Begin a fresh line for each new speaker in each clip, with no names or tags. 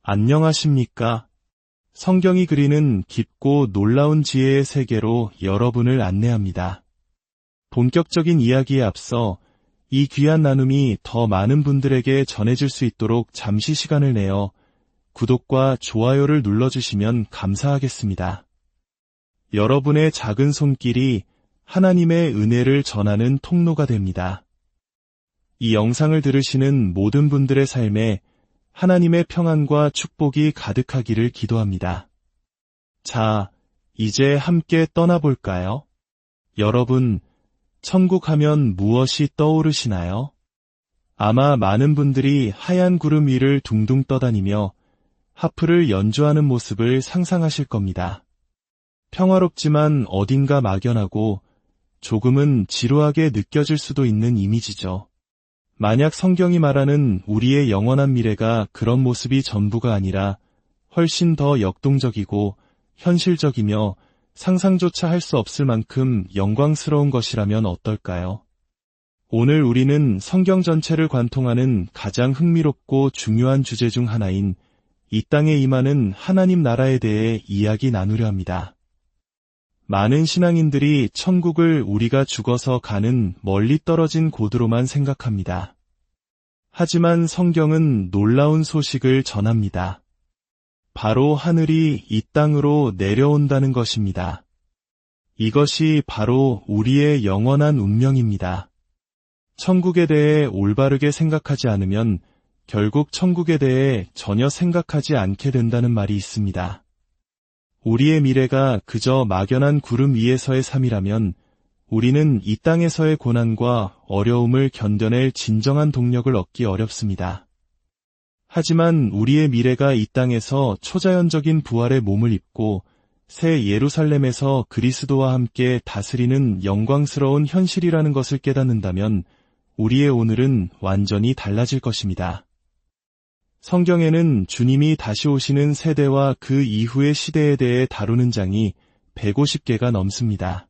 안녕하십니까? 성경이 그리는 깊고 놀라운 지혜의 세계로 여러분을 안내합니다. 본격적인 이야기에 앞서 이 귀한 나눔이 더 많은 분들에게 전해질 수 있도록 잠시 시간을 내어 구독과 좋아요를 눌러주시면 감사하겠습니다. 여러분의 작은 손길이 하나님의 은혜를 전하는 통로가 됩니다. 이 영상을 들으시는 모든 분들의 삶에 하나님의 평안과 축복이 가득하기를 기도합니다. 자, 이제 함께 떠나볼까요? 여러분, 천국 하면 무엇이 떠오르시나요? 아마 많은 분들이 하얀 구름 위를 둥둥 떠다니며 하프를 연주하는 모습을 상상하실 겁니다. 평화롭지만 어딘가 막연하고 조금은 지루하게 느껴질 수도 있는 이미지죠. 만약 성경이 말하는 우리의 영원한 미래가 그런 모습이 전부가 아니라 훨씬 더 역동적이고 현실적이며 상상조차 할 수 없을 만큼 영광스러운 것이라면 어떨까요? 오늘 우리는 성경 전체를 관통하는 가장 흥미롭고 중요한 주제 중 하나인 이 땅에 임하는 하나님 나라에 대해 이야기 나누려 합니다. 많은 신앙인들이 천국을 우리가 죽어서 가는 멀리 떨어진 곳으로만 생각합니다. 하지만 성경은 놀라운 소식을 전합니다. 바로 하늘이 이 땅으로 내려온다는 것입니다. 이것이 바로 우리의 영원한 운명입니다. 천국에 대해 올바르게 생각하지 않으면 결국 천국에 대해 전혀 생각하지 않게 된다는 말이 있습니다. 우리의 미래가 그저 막연한 구름 위에서의 삶이라면 우리는 이 땅에서의 고난과 어려움을 견뎌낼 진정한 동력을 얻기 어렵습니다. 하지만 우리의 미래가 이 땅에서 초자연적인 부활의 몸을 입고 새 예루살렘에서 그리스도와 함께 다스리는 영광스러운 현실이라는 것을 깨닫는다면 우리의 오늘은 완전히 달라질 것입니다. 성경에는 주님이 다시 오시는 세대와 그 이후의 시대에 대해 다루는 장이 150개가 넘습니다.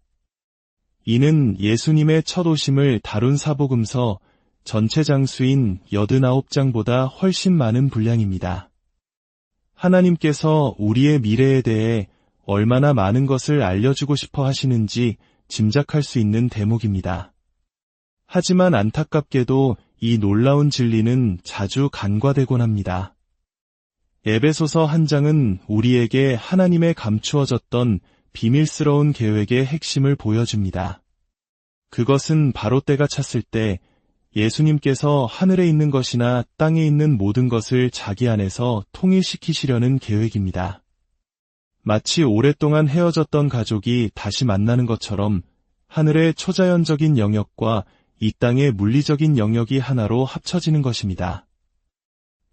이는 예수님의 첫 오심을 다룬 사복음서 전체 장수인 89장보다 훨씬 많은 분량입니다. 하나님께서 우리의 미래에 대해 얼마나 많은 것을 알려주고 싶어 하시는지 짐작할 수 있는 대목입니다. 하지만 안타깝게도 이 놀라운 진리는 자주 간과되곤 합니다. 에베소서 한 장은 우리에게 하나님의 감추어졌던 비밀스러운 계획의 핵심을 보여줍니다. 그것은 바로 때가 찼을 때 예수님께서 하늘에 있는 것이나 땅에 있는 모든 것을 자기 안에서 통일시키시려는 계획입니다. 마치 오랫동안 헤어졌던 가족이 다시 만나는 것처럼 하늘의 초자연적인 영역과 이 땅의 물리적인 영역이 하나로 합쳐지는 것입니다.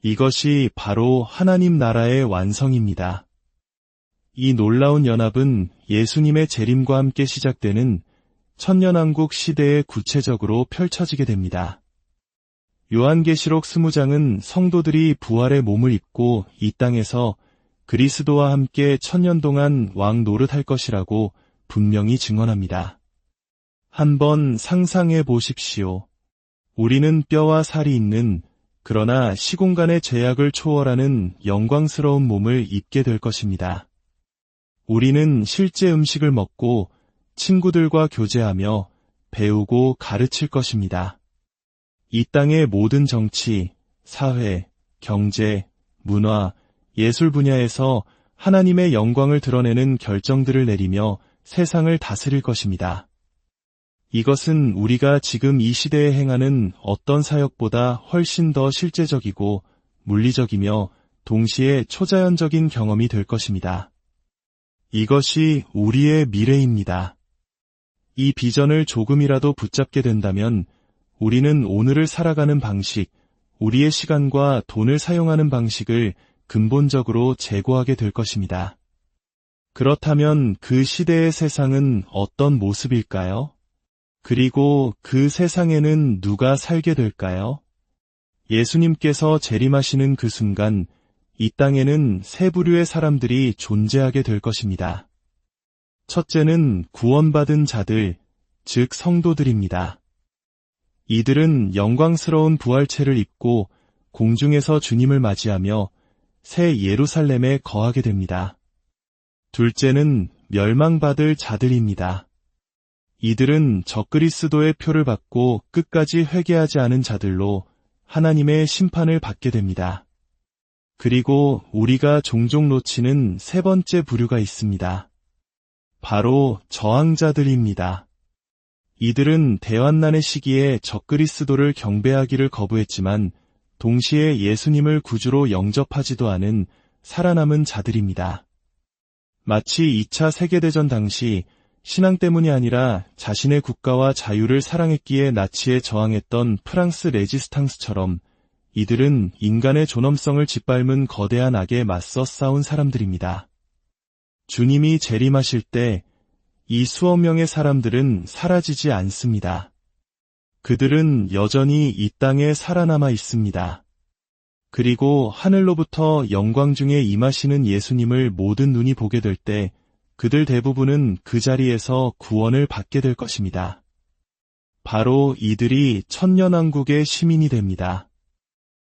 이것이 바로 하나님 나라의 완성입니다. 이 놀라운 연합은 예수님의 재림과 함께 시작되는 천년왕국 시대에 구체적으로 펼쳐지게 됩니다. 요한계시록 20장은 성도들이 부활의 몸을 입고 이 땅에서 그리스도와 함께 천년 동안 왕 노릇할 것이라고 분명히 증언합니다. 한번 상상해 보십시오. 우리는 뼈와 살이 있는 그러나 시공간의 제약을 초월하는 영광스러운 몸을 입게 될 것입니다. 우리는 실제 음식을 먹고 친구들과 교제하며 배우고 가르칠 것입니다. 이 땅의 모든 정치, 사회, 경제, 문화, 예술 분야에서 하나님의 영광을 드러내는 결정들을 내리며 세상을 다스릴 것입니다. 이것은 우리가 지금 이 시대에 행하는 어떤 사역보다 훨씬 더 실제적이고 물리적이며 동시에 초자연적인 경험이 될 것입니다. 이것이 우리의 미래입니다. 이 비전을 조금이라도 붙잡게 된다면 우리는 오늘을 살아가는 방식, 우리의 시간과 돈을 사용하는 방식을 근본적으로 재고하게 될 것입니다. 그렇다면 그 시대의 세상은 어떤 모습일까요? 그리고 그 세상에는 누가 살게 될까요? 예수님께서 재림하시는 그 순간 이 땅에는 세 부류의 사람들이 존재하게 될 것입니다. 첫째는 구원받은 자들, 즉 성도들입니다. 이들은 영광스러운 부활체를 입고 공중에서 주님을 맞이하며 새 예루살렘에 거하게 됩니다. 둘째는 멸망받을 자들입니다. 이들은 적그리스도의 표를 받고 끝까지 회개하지 않은 자들로 하나님의 심판을 받게 됩니다. 그리고 우리가 종종 놓치는 세 번째 부류가 있습니다. 바로 저항자들입니다. 이들은 대환난의 시기에 적그리스도를 경배하기를 거부했지만 동시에 예수님을 구주로 영접하지도 않은 살아남은 자들입니다. 마치 2차 세계대전 당시 신앙 때문이 아니라 자신의 국가와 자유를 사랑했기에 나치에 저항했던 프랑스 레지스탕스처럼 이들은 인간의 존엄성을 짓밟은 거대한 악에 맞서 싸운 사람들입니다. 주님이 재림하실 때 이 수억 명의 사람들은 사라지지 않습니다. 그들은 여전히 이 땅에 살아남아 있습니다. 그리고 하늘로부터 영광 중에 임하시는 예수님을 모든 눈이 보게 될 때 그들 대부분은 그 자리에서 구원을 받게 될 것입니다. 바로 이들이 천년왕국의 시민이 됩니다.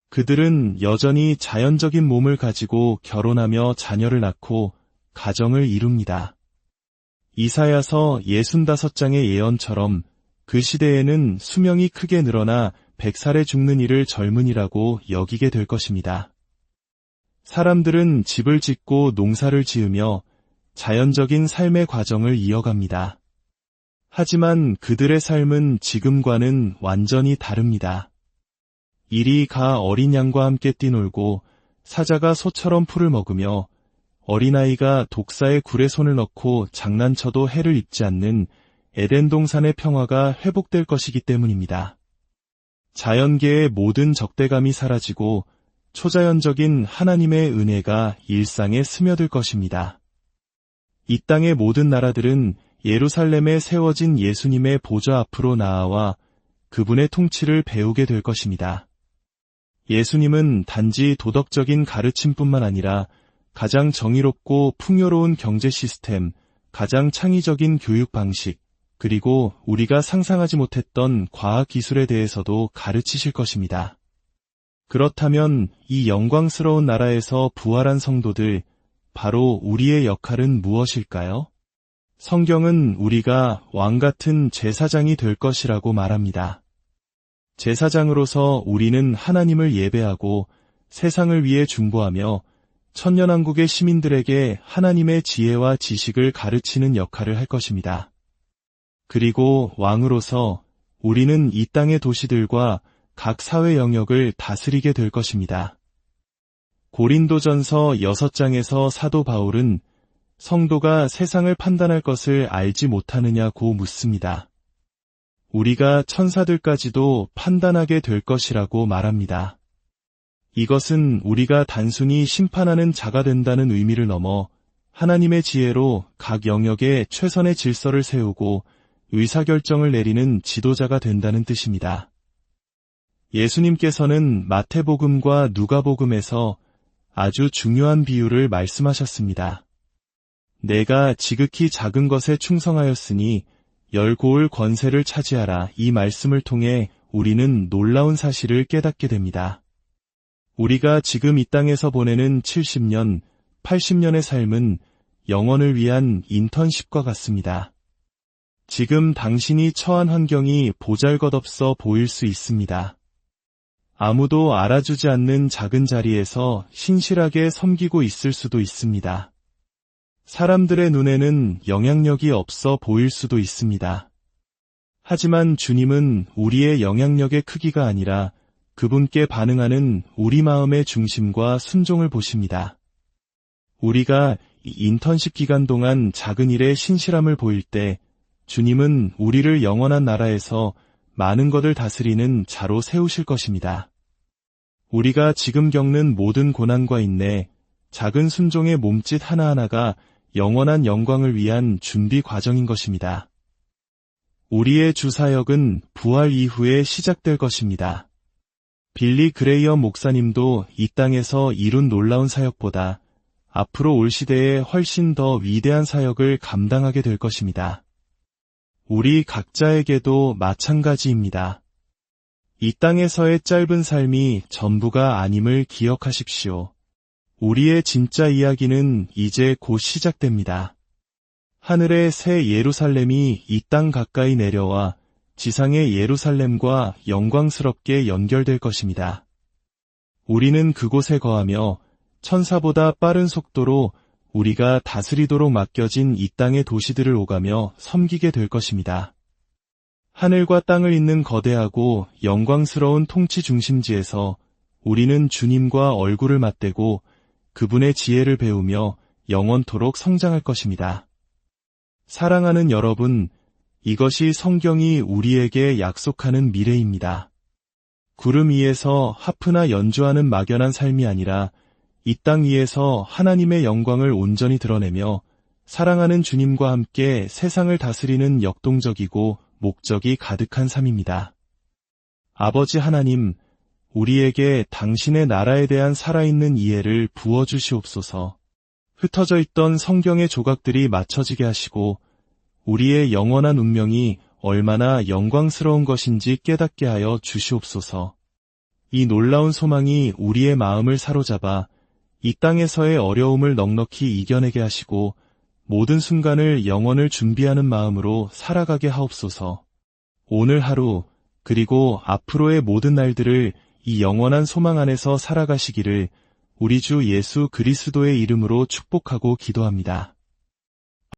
그들은 여전히 자연적인 몸을 가지고 결혼하며 자녀를 낳고 가정을 이룹니다. 이사야서 65장의 예언처럼 그 시대에는 수명이 크게 늘어나 100살에 죽는 이를 젊은이라고 여기게 될 것입니다. 사람들은 집을 짓고 농사를 지으며 자연적인 삶의 과정을 이어갑니다. 하지만 그들의 삶은 지금과는 완전히 다릅니다. 이리 가 어린 양과 함께 뛰놀고 사자가 소처럼 풀을 먹으며 어린아이가 독사의 굴에 손을 넣고 장난쳐도 해를 입지 않는 에덴 동산의 평화가 회복될 것이기 때문입니다. 자연계의 모든 적대감이 사라지고 초자연적인 하나님의 은혜가 일상에 스며들 것입니다. 이 땅의 모든 나라들은 예루살렘에 세워진 예수님의 보좌 앞으로 나아와 그분의 통치를 배우게 될 것입니다. 예수님은 단지 도덕적인 가르침뿐만 아니라 가장 정의롭고 풍요로운 경제 시스템, 가장 창의적인 교육 방식, 그리고 우리가 상상하지 못했던 과학 기술에 대해서도 가르치실 것입니다. 그렇다면 이 영광스러운 나라에서 부활한 성도들, 바로 우리의 역할은 무엇일까요? 성경은 우리가 왕 같은 제사장이 될 것이라고 말합니다. 제사장으로서 우리는 하나님을 예배하고 세상을 위해 중보하며 천년왕국의 시민들에게 하나님의 지혜와 지식을 가르치는 역할을 할 것입니다. 그리고 왕으로서 우리는 이 땅의 도시들과 각 사회 영역을 다스리게 될 것입니다. 고린도전서 6장에서 사도 바울은 성도가 세상을 판단할 것을 알지 못하느냐고 묻습니다. 우리가 천사들까지도 판단하게 될 것이라고 말합니다. 이것은 우리가 단순히 심판하는 자가 된다는 의미를 넘어 하나님의 지혜로 각 영역에 최선의 질서를 세우고 의사결정을 내리는 지도자가 된다는 뜻입니다. 예수님께서는 마태복음과 누가복음에서 아주 중요한 비유를 말씀하셨습니다. 내가 지극히 작은 것에 충성하였으니 열 고을 권세를 차지하라. 이 말씀을 통해 우리는 놀라운 사실을 깨닫게 됩니다. 우리가 지금 이 땅에서 보내는 70년, 80년의 삶은 영원을 위한 인턴십과 같습니다. 지금 당신이 처한 환경이 보잘것없어 보일 수 있습니다. 아무도 알아주지 않는 작은 자리에서 신실하게 섬기고 있을 수도 있습니다. 사람들의 눈에는 영향력이 없어 보일 수도 있습니다. 하지만 주님은 우리의 영향력의 크기가 아니라 그분께 반응하는 우리 마음의 중심과 순종을 보십니다. 우리가 인턴십 기간 동안 작은 일에 신실함을 보일 때 주님은 우리를 영원한 나라에서 많은 것을 다스리는 자로 세우실 것입니다. 우리가 지금 겪는 모든 고난과 인내, 작은 순종의 몸짓 하나하나가 영원한 영광을 위한 준비 과정인 것입니다. 우리의 주사역은 부활 이후에 시작될 것입니다. 빌리 그레이엄 목사님도 이 땅에서 이룬 놀라운 사역보다 앞으로 올 시대에 훨씬 더 위대한 사역을 감당하게 될 것입니다. 우리 각자에게도 마찬가지입니다. 이 땅에서의 짧은 삶이 전부가 아님을 기억하십시오. 우리의 진짜 이야기는 이제 곧 시작됩니다. 하늘의 새 예루살렘이 이 땅 가까이 내려와 지상의 예루살렘과 영광스럽게 연결될 것입니다. 우리는 그곳에 거하며 천사보다 빠른 속도로 우리가 다스리도록 맡겨진 이 땅의 도시들을 오가며 섬기게 될 것입니다. 하늘과 땅을 잇는 거대하고 영광스러운 통치 중심지에서 우리는 주님과 얼굴을 맞대고 그분의 지혜를 배우며 영원토록 성장할 것입니다. 사랑하는 여러분, 이것이 성경이 우리에게 약속하는 미래입니다. 구름 위에서 하프나 연주하는 막연한 삶이 아니라 이 땅 위에서 하나님의 영광을 온전히 드러내며 사랑하는 주님과 함께 세상을 다스리는 역동적이고 목적이 가득한 삶입니다. 아버지 하나님, 우리에게 당신의 나라에 대한 살아있는 이해를 부어주시옵소서. 흩어져 있던 성경의 조각들이 맞춰지게 하시고 우리의 영원한 운명이 얼마나 영광스러운 것인지 깨닫게 하여 주시옵소서. 이 놀라운 소망이 우리의 마음을 사로잡아 이 땅에서의 어려움을 넉넉히 이겨내게 하시고 모든 순간을 영원을 준비하는 마음으로 살아가게 하옵소서. 오늘 하루 그리고 앞으로의 모든 날들을 이 영원한 소망 안에서 살아가시기를 우리 주 예수 그리스도의 이름으로 축복하고 기도합니다.